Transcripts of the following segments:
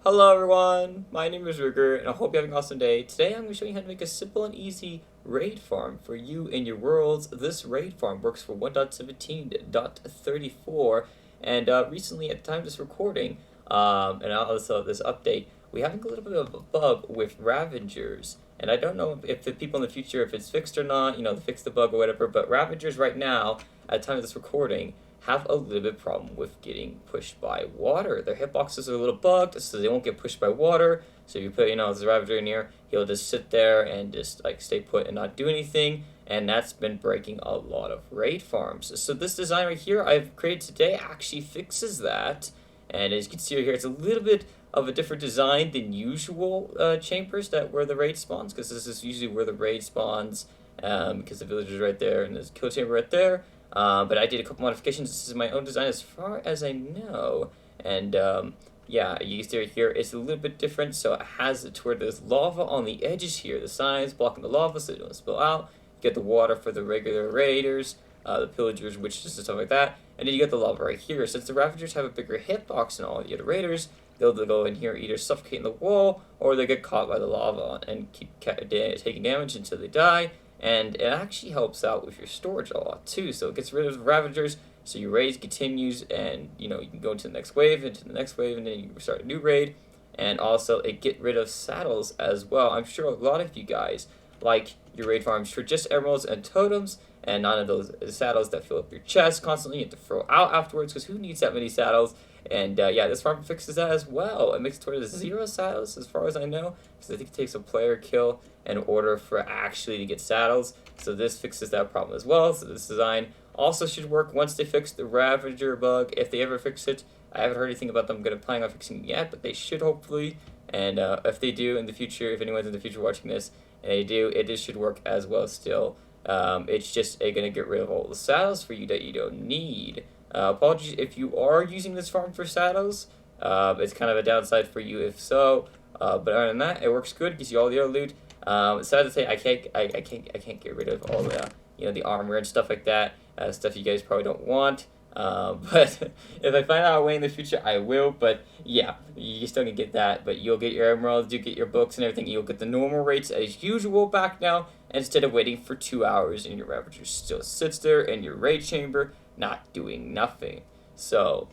Hello everyone, my name is Ravager and I hope you're having an awesome day. Today I'm going to show you how to make a simple and easy raid farm for you and your worlds. This raid farm works for 1.17.34 and recently at the time of this recording and also this update, we having a little bit of a bug with Ravagers. And I don't know if the people in the future, if it's fixed or not, they fix the bug or whatever, but Ravagers right now, at the time of this recording, have a little bit of problem with getting pushed by water. Their hitboxes are a little bugged, so they won't get pushed by water. So if you put, this Ravager in here, he'll just sit there and just like stay put and not do anything. And that's been breaking a lot of raid farms. So this design right here I've created today actually fixes that. And as you can see right here, it's a little bit of a different design than usual chambers that where the raid spawns, because this is usually where the raid spawns, because the village is right there and there's a kill chamber right there. But I did a couple modifications. This is my own design as far as I know. And yeah, you can see right here, it's a little bit different. So it has it to where there's lava on the edges here. The sides blocking the lava so it don't spill out. You get the water for the regular raiders, the pillagers, witches, and stuff like that. And then you get the lava right here. Since the Ravagers have a bigger hitbox than all the other raiders, they'll go in here, either suffocate in the wall, or they get caught by the lava and keep taking damage until they die. And it actually helps out with your storage a lot too. So it gets rid of the Ravagers, so your raid continues, and you can go into the next wave, and then you start a new raid. And also it get rid of saddles as well. I'm sure a lot of you guys like your raid farms for just emeralds and totems, and none of those saddles that fill up your chest constantly. You have to throw out afterwards, because who needs that many saddles? And yeah, this farm fixes that as well. It makes it towards 0 saddles as far as I know, because I think it takes a player kill in order for actually to get saddles. So this fixes that problem as well. So this design also should work once they fix the Ravager bug, if they ever fix it. I haven't heard anything about them planning on fixing it yet, but they should hopefully. And if they do in the future, if anyone's in the future watching this, and they do, it should work as well still. It's just going to get rid of all the saddles for you that you don't need. Apologies if you are using this farm for saddles. It's kind of a downside for you if so. But other than that, it works good. Gives you all the other loot. It's sad to say I can't get rid of all the the armor and stuff like that. Stuff you guys probably don't want. But if I find out a way in the future, I will. But yeah, you still can get that. But you'll get your emeralds, you get your books and everything. You'll get the normal rates as usual back now, instead of waiting for 2 hours and your Ravager still sits there in your raid chamber, not doing nothing. So,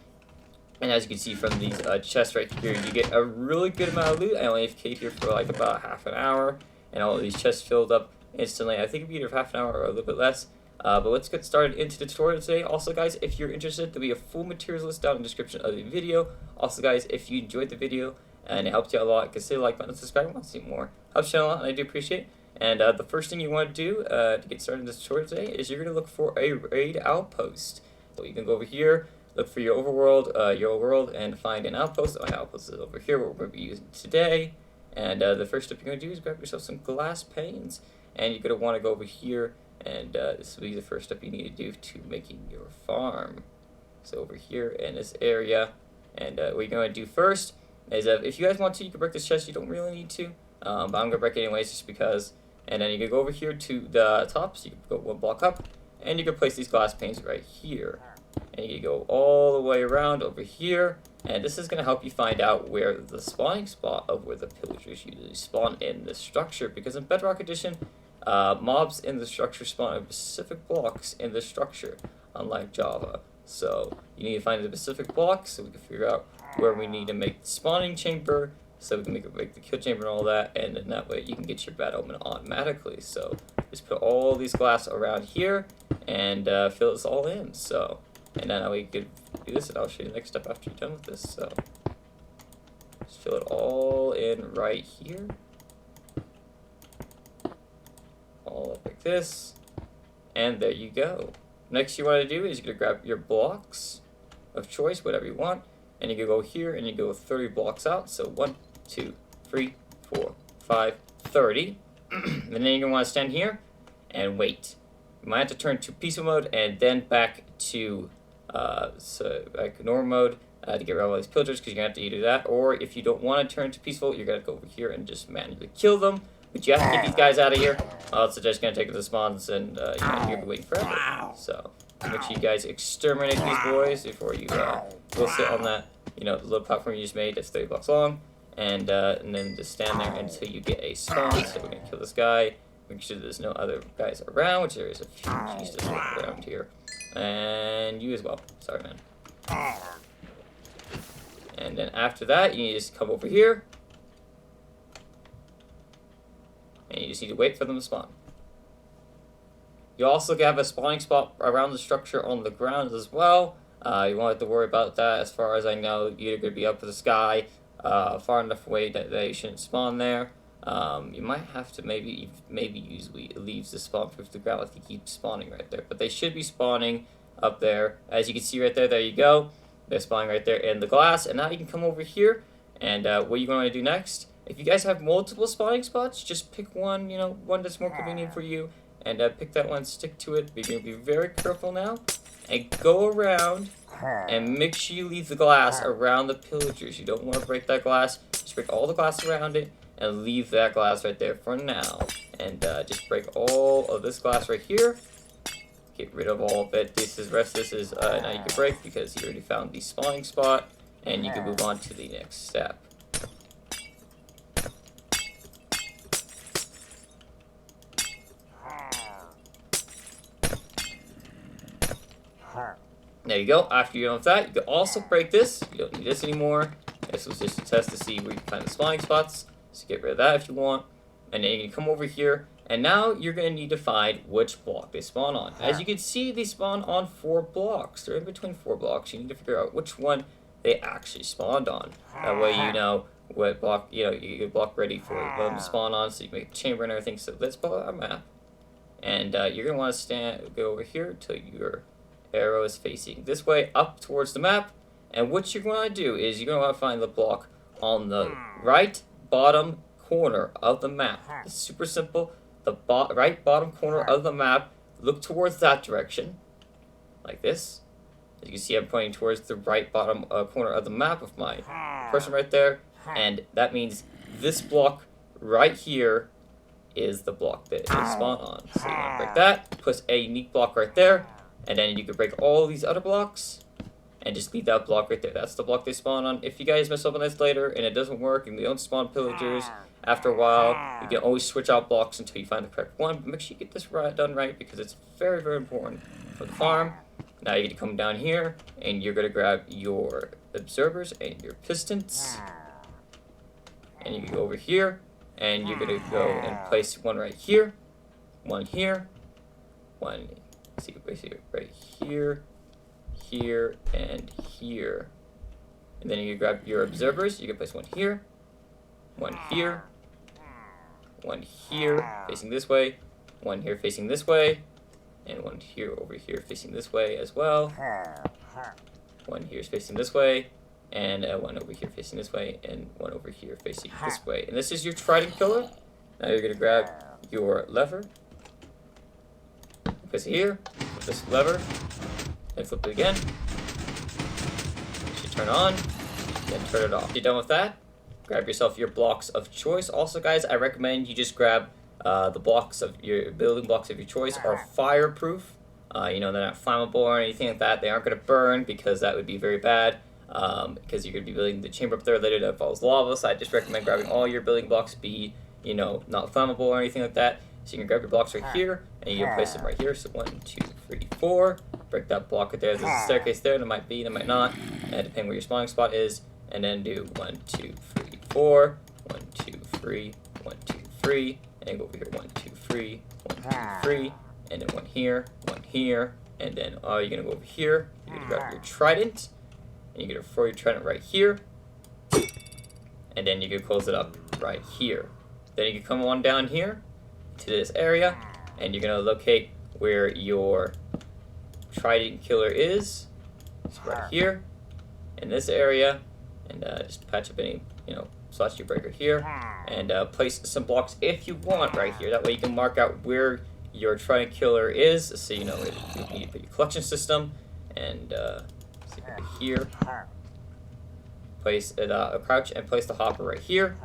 and as you can see from these chests right here, you get a really good amount of loot. I only AFK'd here for like about half an hour, and all of these chests filled up instantly. I think it'd be either half an hour or a little bit less. But let's get started into the tutorial today. Also, guys, if you're interested, there'll be a full materials list down in the description of the video. Also, guys, if you enjoyed the video and it helped you out a lot, consider like button and subscribe. I want to see more. Helps you out a lot, and I do appreciate it. And the first thing you want to do to get started in this tutorial today is you're going to look for a raid outpost. So you can go over here, look for your overworld, and find an outpost. My outpost is over here, what we're going to be using today. And the first step you're going to do is grab yourself some glass panes. And you're going to want to go over here, and this will be the first step you need to do to making your farm. So over here in this area, and what you're going to do first is if you guys want to, you can break this chest. You don't really need to, but I'm going to break it anyways just because. And then you can go over here to the top, so you can go one block up, and you can place these glass panes right here. And you can go all the way around over here, and this is going to help you find out where the spawning spot of where the pillagers usually spawn in this structure, because in Bedrock Edition, mobs in the structure spawn at specific blocks in the structure, unlike Java. So you need to find the specific blocks so we can figure out where we need to make the spawning chamber, so we can make the kill chamber and all that, and then that way you can get your bad omen automatically. So just put all these glass around here and fill this all in. So, and then we could do this, and I'll show you the next step after you're done with this. So just fill it all in right here. All up like this, and there you go. Next you want to do is you're going to grab your blocks of choice, whatever you want, and you can go here and you go 30 blocks out. So 1, 2, 3, 4, 5, 30. And then you're going to want to stand here and wait. You might have to turn to peaceful mode and then back to normal mode to get rid of all these pillagers, because you're going to have to either that, or if you don't want to turn to peaceful, you're going to go over here and just manually kill them. But you have to get these guys out of here. It's just going to take the spawns, and you'll be waiting forever. So make sure you guys exterminate these boys before you go sit on that little platform you just made that's 30 blocks long. and then just stand there until you get a spawn. So we're gonna kill this guy. Make sure there's no other guys around, which there is a few Jesus around here. And you as well. Sorry, man. And then after that, you just come over here. And you just need to wait for them to spawn. You also have a spawning spot around the structure on the ground as well. You won't have to worry about that. As far as I know, you're going to be up in the sky far enough away that they shouldn't spawn there. You might have to maybe use leaves to spawn proof the ground if you keep spawning right there. But they should be spawning up there. As you can see right there, there you go. They're spawning right there in the glass. And now you can come over here. And what you're going to do next, if you guys have multiple spawning spots, just pick one, one that's more convenient for you. And pick that one, stick to it. But you're going to be very careful now. And go around and make sure you leave the glass around the pillagers. You don't want to break that glass. Just break all the glass around it and leave that glass right there for now. And just break all of this glass right here. Get rid of all of it. This is now you can break because you already found the spawning spot. And you can move on to the next step. There you go. After you're done with that, you can also break this. You don't need this anymore. This was just a test to see where you can find the spawning spots. So get rid of that if you want. And then you can come over here. And now you're going to need to find which block they spawn on. As you can see, they spawn on 4 blocks. They're in between 4 blocks. You need to figure out which one they actually spawned on. That way you know what block, you get a block ready for them to spawn on. So you make a chamber and everything. So let's pull out our map. And you're going to want to go over here until your arrow is facing this way up towards the map. And what you're going to do is you're going to want to find the block on the right bottom corner of the map. It's super simple. The right bottom corner of the map, look towards that direction, like this. As you can see, I'm pointing towards the right bottom corner of the map of my person right there. And that means this block right here is the block that it spawned on. So you want to break that, put a unique block right there. And then you can break all these other blocks and just leave that block right there. That's the block they spawn on. If you guys mess up on this later and it doesn't work and we don't spawn pillagers, after a while, you can always switch out blocks until you find the correct one. But make sure you get this done right because it's very, very important for the farm. Now you get to come down here and you're going to grab your observers and your pistons. And you can go over here and you're going to go and place one right here, one here, one right here, here, and here. And then you can grab your observers. You can place one here, one here, one here facing this way, one here facing this way, and one here over here facing this way as well. One here is facing this way, and one over here facing this way, and one over here facing this way. And this is your trident killer. Now you're going to grab your lever, place it here, flip this lever, and flip it again. It should turn on, then turn it off. You're done with that, grab yourself your blocks of choice. Also, guys, I recommend you just grab the blocks of your building blocks of your choice are fireproof. They're not flammable or anything like that. They aren't going to burn because that would be very bad. Because you're going to be building the chamber up there later that follows lava. So I just recommend grabbing all your building blocks not flammable or anything like that. So you can grab your blocks right here and you can place them right here. So 1, 2, 3, 4. Break that block right there. There's a staircase there. There might be, there might not. And depending where your spawning spot is. And then do 1, 2, 3, 4. 1, 2, 3. 1, 2, 3. And then go over here. 1, 2, 3. 1, 2, 3. And then one here. And then you're going to go over here. You're going to grab your trident. And you're going to throw your trident right here. And then you can close it up right here. Then you can come on down here to this area. And you're going to locate where your trident killer is. It's right here in this area. And just patch up any, slots you break right here. And place some blocks if you want right here. That way you can mark out where your trident killer is. So you know you need to put your collection system. And here, place it crouch and place the hopper right here,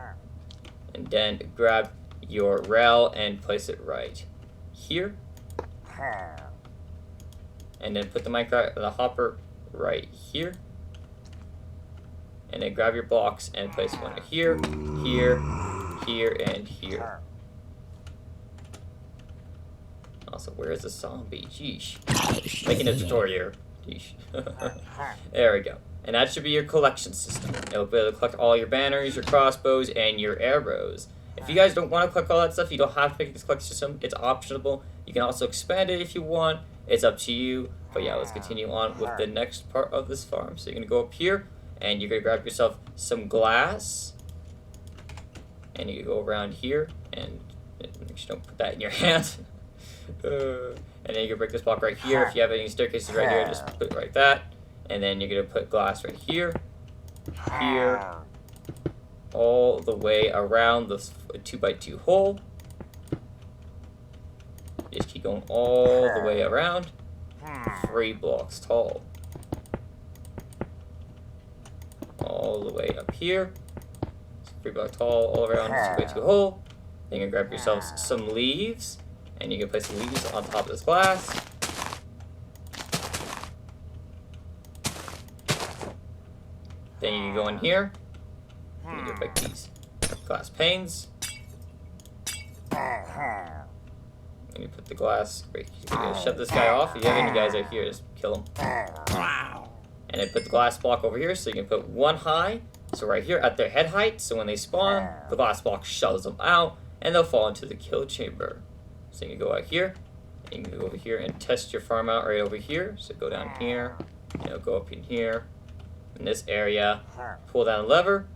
and then grab your rail and place it right here, and then put the hopper right here, and then grab your blocks and place one here, here, here, and here. Also, where is the zombie? Jeesh. Making a tutorial. Jeesh. There we go. And that should be your collection system. It'll be able to collect all your banners, your crossbows, and your arrows. If you guys don't want to collect all that stuff, you don't have to pick this collection system. It's optional. You can also expand it if you want. It's up to you. But yeah, let's continue on with the next part of this farm. So you're going to go up here, and you're going to grab yourself some glass. And you go around here, and make sure you don't put that in your hand. And then you can break this block right here. If you have any staircases right here, just put it right that. And then you're going to put glass right here, here, all the way around this 2x2 hole. Just keep going all the way around. 3 blocks tall. All the way up here. 3 blocks tall, all around this 2x2 hole. Then you can grab yourselves some leaves. And you can place the leaves on top of this glass. Then you can go in here. And you can make these glass panes. And you put the glass right here. You're gonna shut this guy off. If you have any guys out here, just kill him. And then put the glass block over here, so you can put one high. So right here at their head height. So when they spawn, the glass block shoves them out, and they'll fall into the kill chamber. So you can go out here, and you can go over here and test your farm out right over here. So go down here, go up in here, in this area, pull down the lever.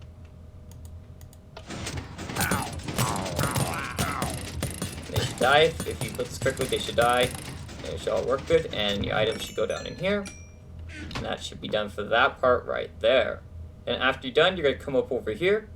They should die. If you put this correctly, they should die. And it should all work good, and your items should go down in here. And that should be done for that part right there. And after you're done, you're going to come up over here.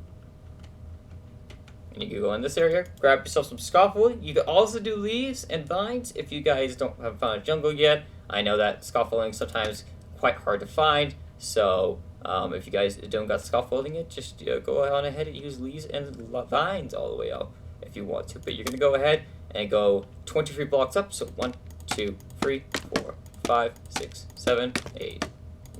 And you can go in this area, grab yourself some scaffolding. You can also do leaves and vines if you guys haven't found a jungle yet. I know that scaffolding is sometimes quite hard to find. So if you guys don't got scaffolding yet, just go on ahead and use leaves and vines all the way up if you want to. But you're going to go ahead and go 23 blocks up. So 1, 2, 3, 4, 5, 6, 7, 8,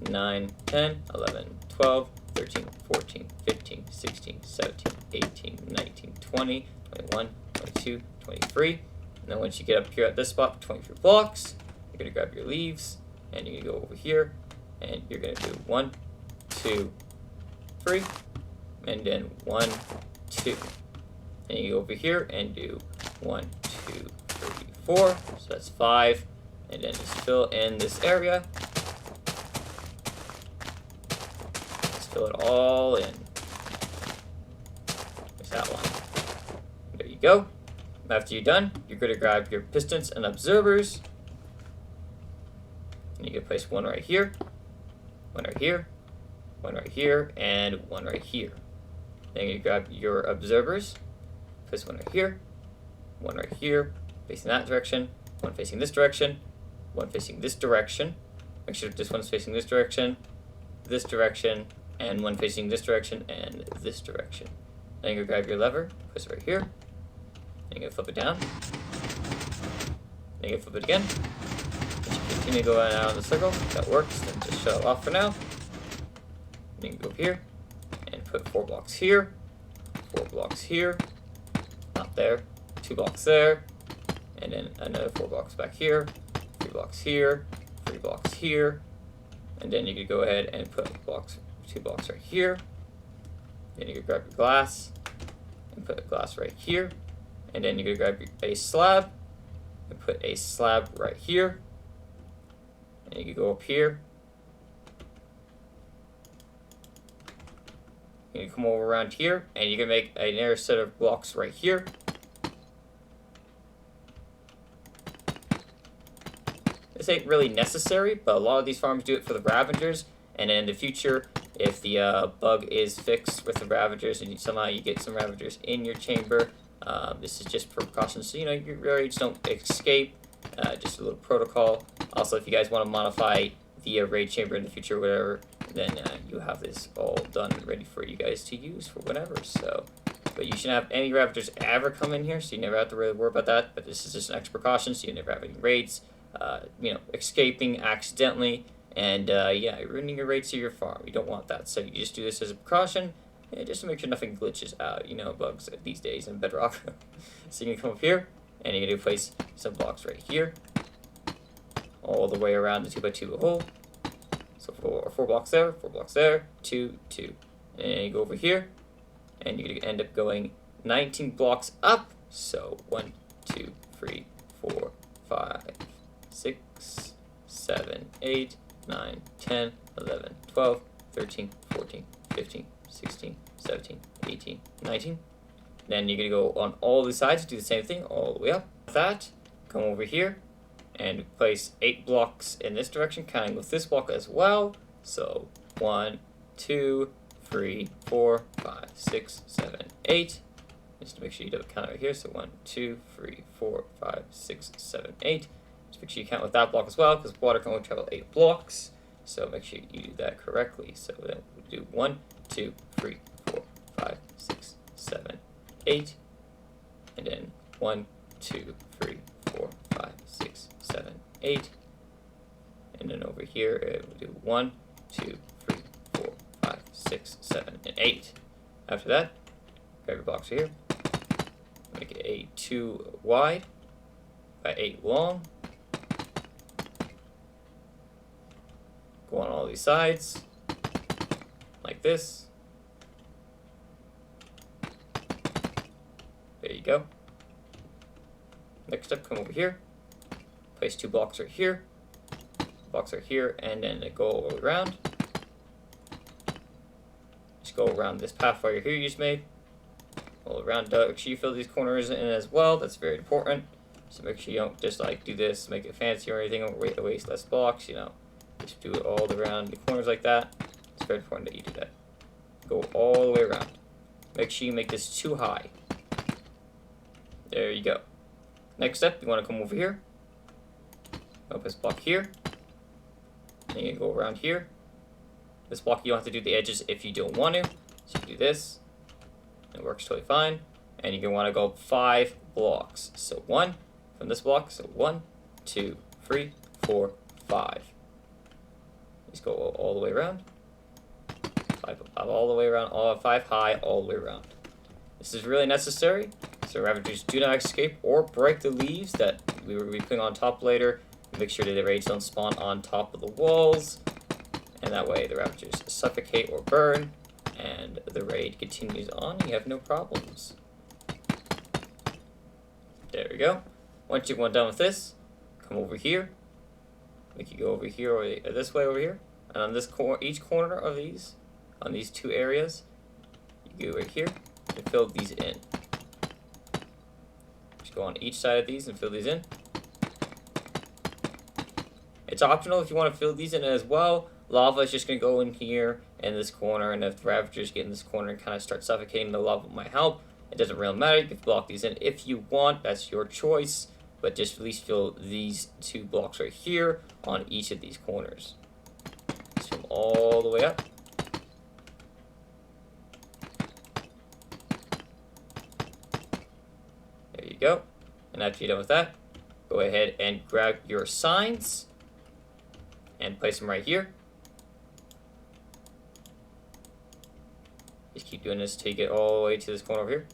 9, 10, 11, 12, 13, 14, 15, 16, 17, 18, 19, 20, 21, 22, 23. And then once you get up here at this spot, 23 blocks, you're going to grab your leaves, and you're going to go over here, and you're going to do 1, 2, 3, and then 1, 2. And you go over here and do 1, 2, 3, 4. So that's 5. And then just fill in this area. Fill it all in. There's that one. There you go. After you're done, you're going to grab your pistons and observers. And you can place one right here, one right here, one right here, and one right here. Then you grab your observers, place one right here, one right here, facing that direction, one facing this direction, one facing this direction. Make sure this one's facing this direction, and one facing this direction and this direction. Then you're gonna grab your lever, place it right here. Then you're gonna flip it down. Then you're gonna flip it again. Continue going out of the circle. That works. Then just shut it off for now. Then you can go here and put 4 blocks here, 4 blocks here, not there, 2 blocks there, and then another 4 blocks back here, 3 blocks here, 3 blocks here, and then you could go ahead and put 2 blocks right here. Then you could grab your glass and put a glass right here, and then you could grab a slab and put a slab right here, and you could go up here. You can come over around here, and you can make another set of blocks right here. This ain't really necessary, but a lot of these farms do it for the Ravagers. And in the future, if the bug is fixed with the Ravagers and somehow you get some Ravagers in your chamber, this is just for precaution. So, you really just don't escape. Just a little protocol. Also, if you guys want to modify the raid chamber in the future or whatever, then you have this all done and ready for you guys to use for whatever. So, but you shouldn't have any Ravagers ever come in here, so you never have to really worry about that. But this is just an extra precaution, so you never have any raids, escaping accidentally. And yeah, you're ruining your rates of your farm. You don't want that. So you just do this as a precaution, and just to make sure nothing glitches out. You know, bugs these days in Bedrock. So you can come up here, and you're going to place some blocks right here, all the way around the 2x2 hole. So four blocks there, 2, 2. And you go over here, and you're going to end up going 19 blocks up. So 1, 2, 3, 4, 5, 6, 7, 8, 9, 10, 11, 12, 13, 14, 15, 16, 17, 18, 19. Then you're going to go on all the sides, do the same thing all the way up. With that, come over here and place 8 blocks in this direction, counting with this block as well. So 1, 2, 3, 4, 5, 6, 7, 8. Just to make sure you double count right here. So 1, 2, 3, 4, 5, 6, 7, 8. Just make sure you count with that block as well, because water can only travel 8 blocks. So make sure you do that correctly. So then we'll do 1, 2, 3, 4, 5, 6, 7, 8. And then 1, 2, 3, 4, 5, 6, 7, 8. And then over here, we'll do 1, 2, 3, 4, 5, 6, 7, and 8. After that, grab your box here. Make it a 2 wide by 8 long. Go on all these sides, like this. There you go. Next up, come over here. Place 2 blocks right here. Blocks are here, and then go all the way around. Just go around this path right here you just made. All around. Make sure you fill these corners in as well. That's very important. So make sure you don't just like do this, make it fancy or anything, or waste less blocks. You know, just do it all around the corners like that. It's very important that you do that. Go all the way around. Make sure you make this too high. There you go. Next step, you want to come over here. Open this block here. And you go around here. This block, you don't have to do the edges if you don't want to. So you do this. It works totally fine. And you're going to want to go 5 blocks. So 1 from this block. So 1, 2, 3, 4, 5. Just go all the way around. 5 all the way around. All 5 high all the way around. This is really necessary, so Ravagers do not escape or break the leaves that we will be putting on top later. Make sure that the raids don't spawn on top of the walls, and that way the Ravagers suffocate or burn, and the raid continues on. You have no problems. There we go. Once you're done with this, come over here. Make you go over here or this way over here, and on this each corner of these, on these 2 areas, you go right here. And fill these in. Just go on each side of these and fill these in. It's optional if you want to fill these in as well. Lava is just going to go in here in this corner, and if the Ravagers get in this corner and kind of start suffocating, the lava might help. It doesn't really matter. You can block these in if you want. That's your choice. But just at least fill these 2 blocks right here on each of these corners. Just fill them all the way up. Go. And after you're done with that, go ahead and grab your signs and place them right here. Just keep doing this till you get all the way to this corner over here.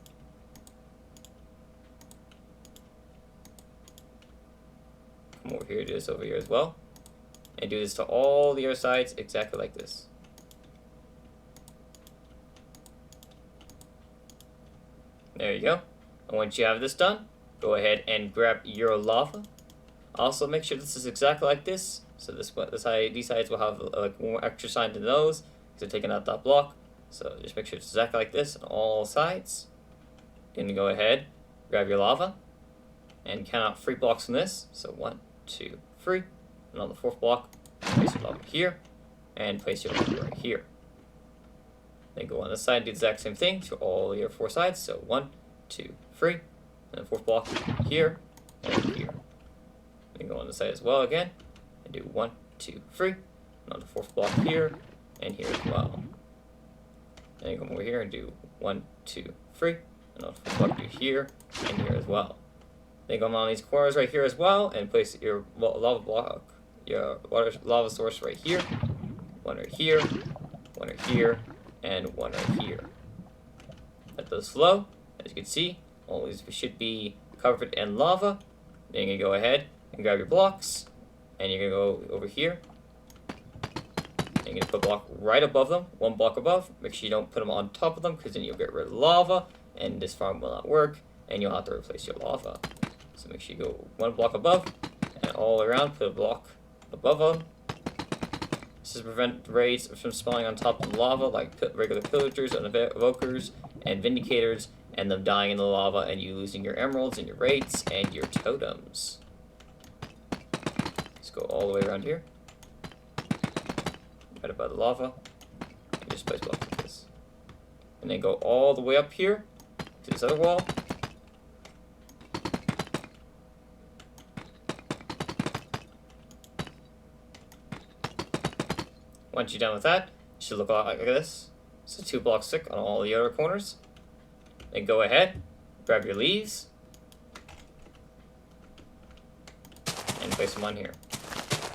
Come over here, do this over here as well. And do this to all the other sides exactly like this. There you go. And once you have this done, go ahead and grab your lava. Also, make sure this is exactly like this. So these sides will have like more extra sign than those because they're taking out that block. So just make sure it's exactly like this on all sides. Then you go ahead, grab your lava, and count out 3 blocks from this. So 1, 2, 3. And on the 4th block, place your lava here, and place your lava right here. Then go on this side, do the exact same thing to all your 4 sides. So 1, 2, 3, and the 4th block here and here. Then go on the side as well again, and do 1, 2, 3, and on the 4th block here and here as well. Then you come over here and do 1, 2, 3, and on the 4th block do here and here as well. Then go on these corners right here as well, and place your lava block your water lava source right here, one right here, one right here, and one right here. Let those flow. As you can see, all these should be covered in lava. Then you're gonna go ahead and grab your blocks, and you're gonna go over here. And you're gonna put a block right above them, one block above. Make sure you don't put them on top of them, because then you'll get rid of lava, and this farm will not work, and you'll have to replace your lava. So make sure you go one block above, and all around, put a block above them. This is to prevent raids from spawning on top of the lava, like regular pillagers and evokers and vindicators, and them dying in the lava and you losing your emeralds and your rates and your totems. Let's go all the way around here. Right above the lava. And just place blocks like this. And then go all the way up here to this other wall. Once you're done with that, it should look a lot like this. So 2 blocks thick on all the other corners. Then go ahead, grab your leaves, and place them on here.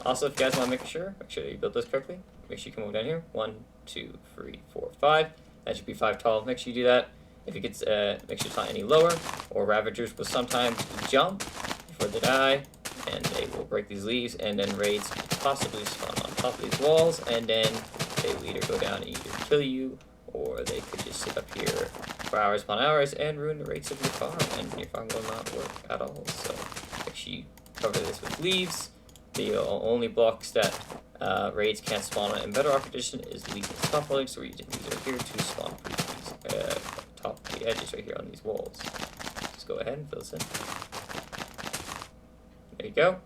Also, if you guys want to make sure that you build this correctly, make sure you come over down here. 1, 2, 3, 4, 5. That should be 5 tall. Make sure you do that. If it gets, make sure it's not any lower, or Ravagers will sometimes jump before they die, and they will break these leaves, and then raids possibly spawn on top of these walls, and then they will either go down and either kill you, or they could just sit up here for hours upon hours and ruin the rates of your farm, and your farm will not work at all. So make sure you cover this with leaves. The only blocks that raids can't spawn on in Bedrock Edition is leaves and scaffolding, so these are here to spawn these top of the edges right here on these walls. Just go ahead and fill this in. There you go.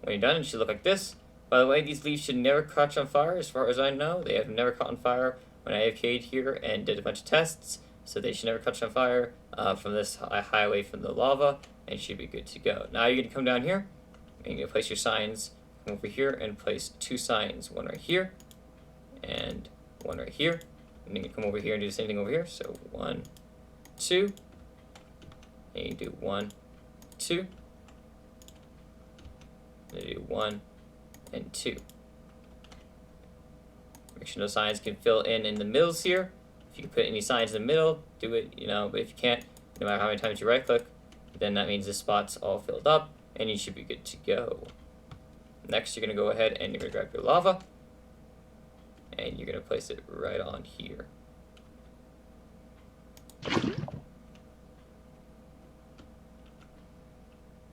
When you're done, it should look like this. By the way, these leaves should never catch on fire, as far as I know. They have never caught on fire when I AFK'd here and did a bunch of tests, so they should never catch on fire from this highway from the lava, and should be good to go. Now you're going to come down here, and you're going to place your signs. Come over here and place 2 signs, one right here, and one right here. And you can come over here and do the same thing over here. So 1, 2, and you do 1, 2, and you do 1 and 2. Make sure no signs can fill in the middles here. If you can put any signs in the middle, do it, but if you can't, no matter how many times you right click, then that means this spot's all filled up and you should be good to go. Next, you're going to go ahead and you're going to grab your lava and you're going to place it right on here.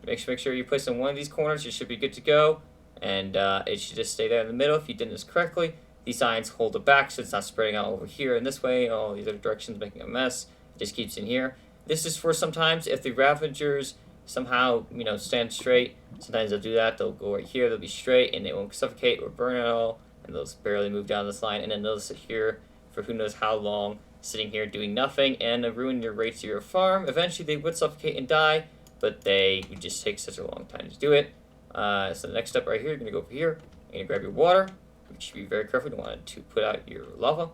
Make sure you place in one of these corners, you should be good to go, and it should just stay there in the middle. If you did this correctly, these signs hold it back so it's not spreading out over here and this way and all these other directions, making a mess. It just keeps in here. This is for sometimes if the Ravagers somehow stand straight. Sometimes they'll do that. They'll go right here. They'll be straight and they won't suffocate or burn at all, and they'll just barely move down this line, and then they'll sit here for who knows how long, sitting here doing nothing, and ruin your rates of your farm. Eventually they would suffocate and die, but they would just take such a long time to do it. So the next step right here, you're going to go over here, you're going to grab your water. You should be very careful. You don't want to put out your lava.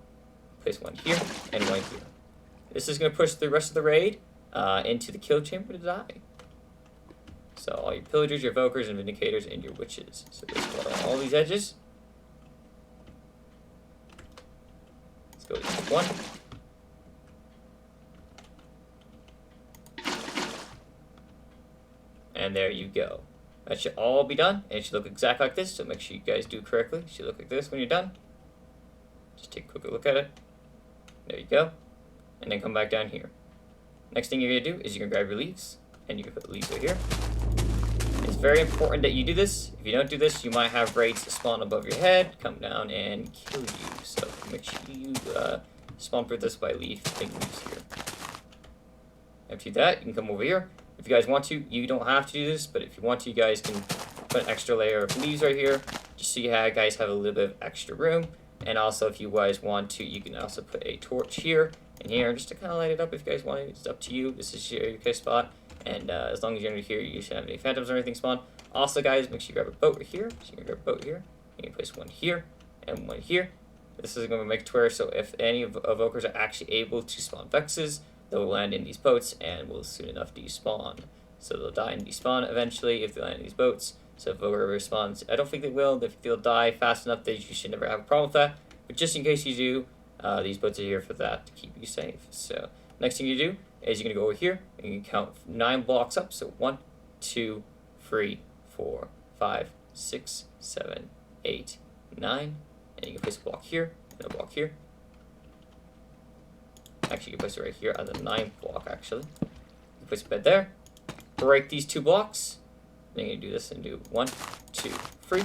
Place one here and one here. This is going to push the rest of the raid into the kill chamber to die. So all your pillagers, your evokers, and vindicators, and your witches. So just water on all these edges. Let's go with one. And there you go. That should all be done, and it should look exactly like this, so make sure you guys do correctly. It should look like this when you're done. Just take a quick look at it. There you go. And then come back down here. Next thing you're going to do is you're going to grab your leaves, and you can put the leaves right here. It's very important that you do this. If you don't do this, you might have raids spawn above your head, come down, and kill you. So make sure you spawn proof this by leaves here. After that, you can come over here. If you guys want to, you don't have to do this, but if you want to, you guys can put an extra layer of leaves right here, just so you guys have a little bit of extra room. And also, if you guys want to, you can also put a torch here and here, just to kind of light it up if you guys want it. It's up to you. This is your guys' spot, and as long as you're under here, you shouldn't have any phantoms or anything spawn. Also, guys, make sure you grab a boat right here. So you can grab a boat here. You can place one here and one here. This is going to make it where, so if any of evokers are actually able to spawn vexes, they'll land in these boats and will soon enough despawn. So they'll die and despawn eventually if they land in these boats. So if Villager responds, I don't think they will. If they'll die fast enough, that you should never have a problem with that. But just in case you do, these boats are here for that, to keep you safe. So next thing you do is you're going to go over here and you can count 9 blocks up. So 1, 2, 3, 4, 5, 6, 7, 8, 9. And you can place a block here and a block here. Actually, you can place it right here on the 9th block, actually. You place a bed there. Break these 2 blocks. Then you're going to do this and do 1, 2, 3.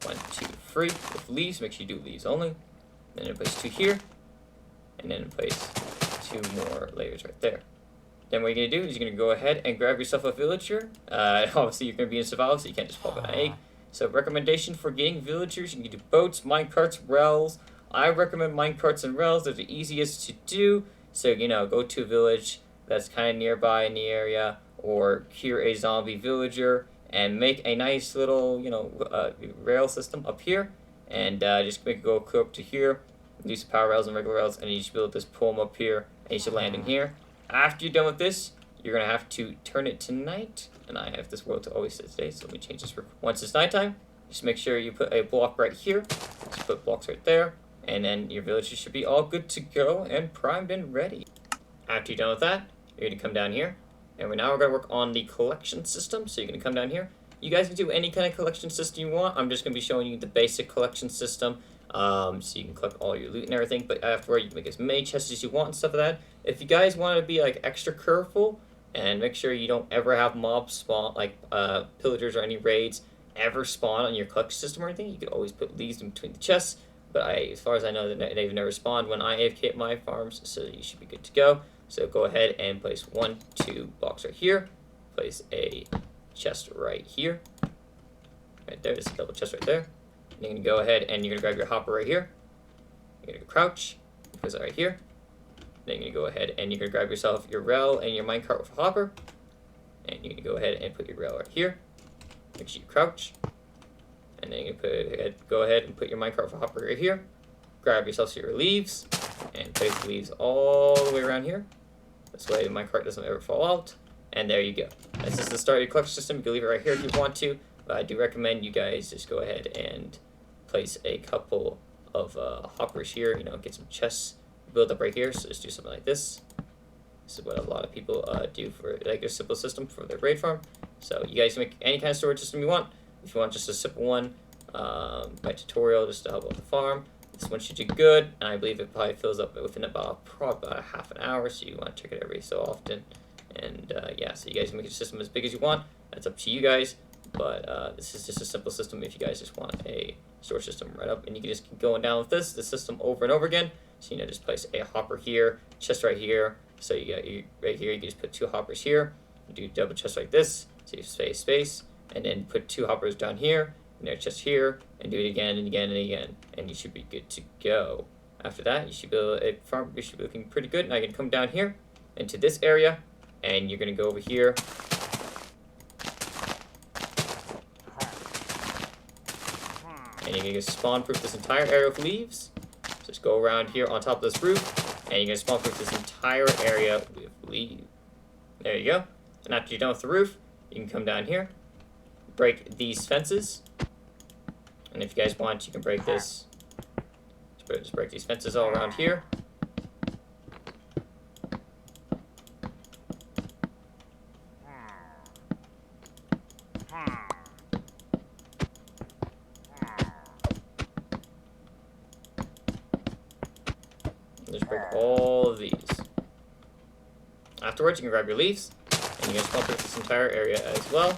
1, 2, 3. With leaves, make sure you do leaves only. Then you place 2 here. And then place 2 more layers right there. Then what you're going to do is you're going to go ahead and grab yourself a villager. Obviously, you're going to be in survival, so you can't just pop an egg. So recommendation for getting villagers, you can do boats, minecarts, rails. I recommend minecarts and rails. They're the easiest to do. So, you know, go to a village that's kind of nearby in the area, or cure a zombie villager and make a nice little, you know, rail system up here. And just make it go up to here. Do some power rails and regular rails, and you should be able to just pull them up here, and you should land in here. After you're done with this, you're going to have to turn it to night. And I have this world to always set today, so let me change this. Once it's nighttime, just make sure you put a block right here. Just put blocks right there. And then your villagers should be all good to go and primed and ready. After you're done with that, you're going to come down here. And now we're going to work on the collection system. So you're going to come down here. You guys can do any kind of collection system you want. I'm just going to be showing you the basic collection system. So you can collect all your loot and everything. But afterward, you can make as many chests as you want and stuff like that. If you guys want to be like extra careful, and make sure you don't ever have mobs spawn, like pillagers or any raids, ever spawn on your collection system or anything. You could always put leaves in between the chests. But as far as I know, they've never spawned when I AFK at my farms, so you should be good to go. So go ahead and place 1, 2 blocks right here. Place a chest right here. Right there, there's a double chest right there. And you're going to go ahead and you're going to grab your hopper right here. You're going to crouch, place it right here. Then you're going to go ahead and you're going to grab yourself your rail and your minecart with a hopper. And you're going to go ahead and put your rail right here. Make sure you crouch. And then you're going to go ahead and put your minecart with a hopper right here. Grab yourself your leaves. And place the leaves all the way around here. This way the minecart doesn't ever fall out. And there you go. This is the start of your collection system. You can leave it right here if you want to. But I do recommend you guys just go ahead and place a couple of hoppers here. You know, get some chests build up right here. So just do something like this. This is what a lot of people do for like their simple system for their raid farm. So you guys can make any kind of storage system you want. If you want just a simple one, by tutorial just to help out the farm. This one should do good, and I believe it probably fills up within about a half an hour. So you want to check it every so often. And yeah, so you guys can make your system as big as you want. That's up to you guys. But this is just a simple system if you guys just want a storage system right up. And you can just keep going down with the system over and over again. So, you know, just place a hopper here, chest right here. So you got right here, you can just put 2 hoppers here. You do double chest like this. So you space, and then put 2 hoppers down here, and their chest here, and do it again and again and again. And you should be good to go. After that, you should be looking pretty good. Now you can come down here into this area, and you're gonna go over here. And you're gonna spawn proof this entire area with leaves. Just go around here on top of this roof, and you're gonna spawn proof this entire area with leaves. There you go. And after you're done with the roof, you can come down here, break these fences. And if you guys want, you can break this. Just break these fences all around here. Just break all of these. Afterwards, you can grab your leaves, and you can spawn proof this entire area as well.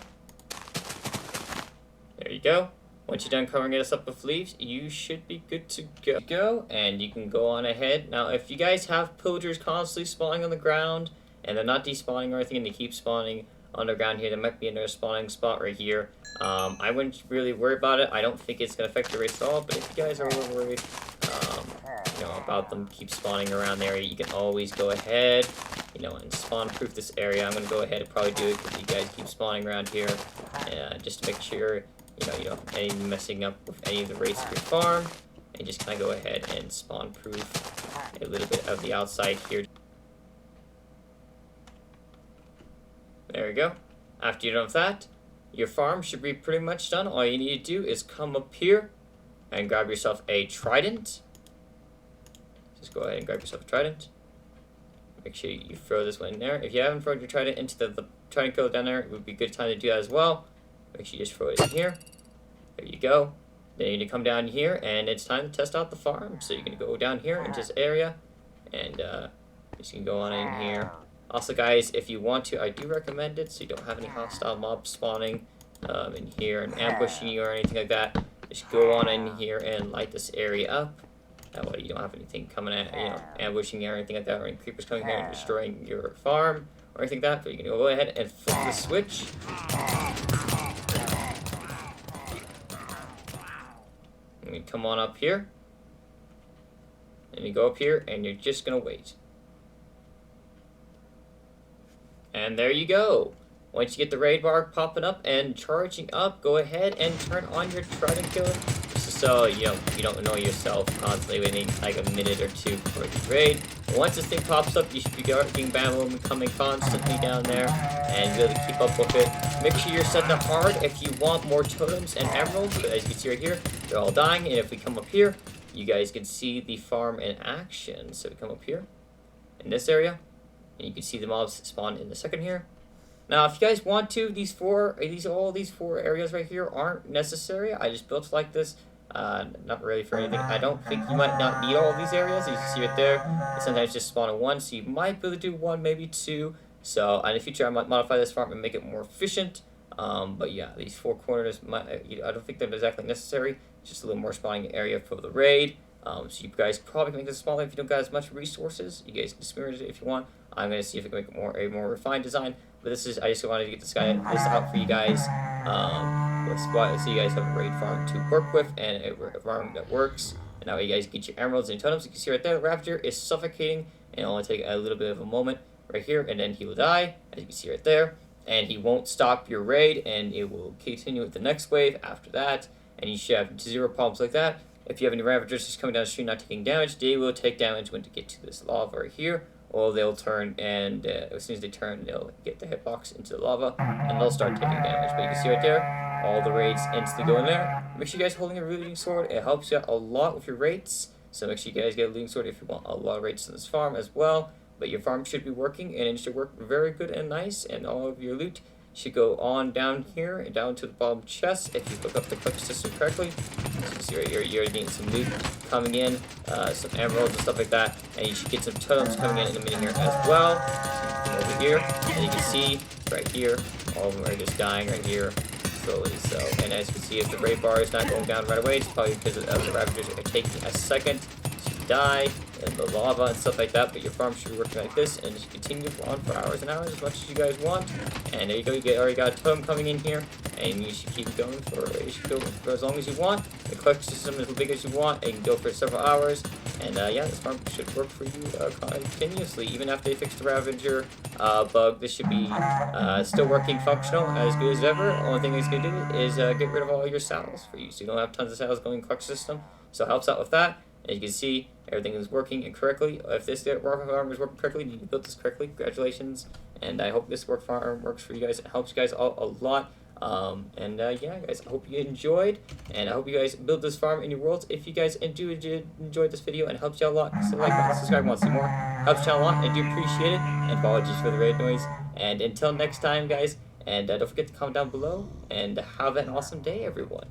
There you go. Once you're done covering it up with leaves, you should be good to go. And you can go on ahead. Now, if you guys have pillagers constantly spawning on the ground, and they're not despawning or anything, and they keep spawning underground here, there might be another spawning spot right here. I wouldn't really worry about it. I don't think it's going to affect your race at all, but if you guys are a little worried, you know, about them keep spawning around the area, you can always go ahead, you know, and spawn proof this area. I'm going to go ahead and probably do it because you guys keep spawning around here, just to make sure, you know, you don't have any messing up with any of the rates of your farm, and just kind of go ahead and spawn proof a little bit of the outside here. There we go. After you're done with that, your farm should be pretty much done. All you need to do is come up here and grab yourself a trident. Just go ahead and grab yourself a trident. Make sure you throw this one in there. If you haven't thrown your trident into the trident go down there, it would be a good time to do that as well. Make sure you just throw it in here. There you go. Then you need to come down here, and it's time to test out the farm. So you're going to go down here into this area, and just going to go on in here. Also, guys, if you want to, I do recommend it so you don't have any hostile mobs spawning in here and ambushing you or anything like that. Just go on in here and light this area up. That way you don't have anything coming at, ambushing you or anything like that, or any creepers coming here and destroying your farm or anything like that. But you can go ahead and flip the switch. And you come on up here. And you go up here and you're just going to wait. And there you go. Once you get the raid bar popping up and charging up, go ahead and turn on your trident killer. Just so you don't annoy yourself constantly waiting like a minute or two for the raid. Once this thing pops up, you should be getting battle coming constantly down there and be able to keep up with it. Make sure you're set to hard if you want more totems and emeralds. But as you can see right here, they're all dying. And if we come up here, you guys can see the farm in action. So we come up here in this area, and you can see the mobs spawn in the second here. Now, if you guys want to, all these four areas right here aren't necessary. I just built like this, not really for anything. I don't think you might not need all of these areas. You can see it there. Sometimes just spawn in one, so you might be able to do one, maybe two. So in the future, I might modify this farm and make it more efficient. But yeah, these four corners, I don't think they're exactly necessary. Just a little more spawning area for the raid. So you guys probably can make this smaller if you don't got as much resources. You guys can smear it if you want. I'm gonna see if I can make it a more refined design. But I just wanted to get this out for you guys. So you guys have a raid farm to work with and a farm that works. And that way you guys get your emeralds and totems. You can see right there, the Ravager is suffocating, and it'll only take a little bit of a moment right here, and then he will die, as you can see right there. And he won't stop your raid, and it will continue with the next wave after that. And you should have zero problems like that. If you have any Ravagers just coming down the street not taking damage, they will take damage when they get to this lava right here. Or they'll turn, and as soon as they turn, they'll get the hitbox into the lava, and they'll start taking damage. But you can see right there, all the raids instantly go in there. Make sure you guys holding a looting sword. It helps you out a lot with your rates. So make sure you guys get a looting sword if you want a lot of rates in this farm as well. But your farm should be working, and it should work very good and nice, and all of your loot should go on down here and down to the bottom chest if you hook up the clutch system correctly. As you can see right here, you're getting some loot coming in, some emeralds and stuff like that, and you should get some totems coming in a minute here as well. So you come over here, and you can see right here, all of them are just dying right here slowly. So, and as you can see, if the raid bar is not going down right away, it's probably because the Ravagers are taking a second to die in the lava and stuff like that. But your farm should be working like this and just continue on for hours and hours as much as you guys want. And there you go, you already got a totem coming in here, and you should keep going for as long as you want. The clutch system is as big as you want, and you can go for several hours. And yeah, this farm should work for you continuously. Even after they fix the Ravager bug, this should be still working functional as good as ever. The only thing it's going to do is get rid of all your saddles for you, so you don't have tons of saddles going in the clutch system. So it helps out with that. As you can see, everything is working correctly. If this farm is working correctly, you built this correctly, congratulations. And I hope this farm works for you guys. It helps you guys all a lot. Yeah, guys, I hope you enjoyed, and I hope you guys build this farm in your worlds. If you guys enjoyed this video and helps you out a lot, so like, button, subscribe, want to see more. Helps you out a lot, and I do appreciate it. And apologies for the raid noise. And until next time, guys, and don't forget to comment down below, and have an awesome day, everyone.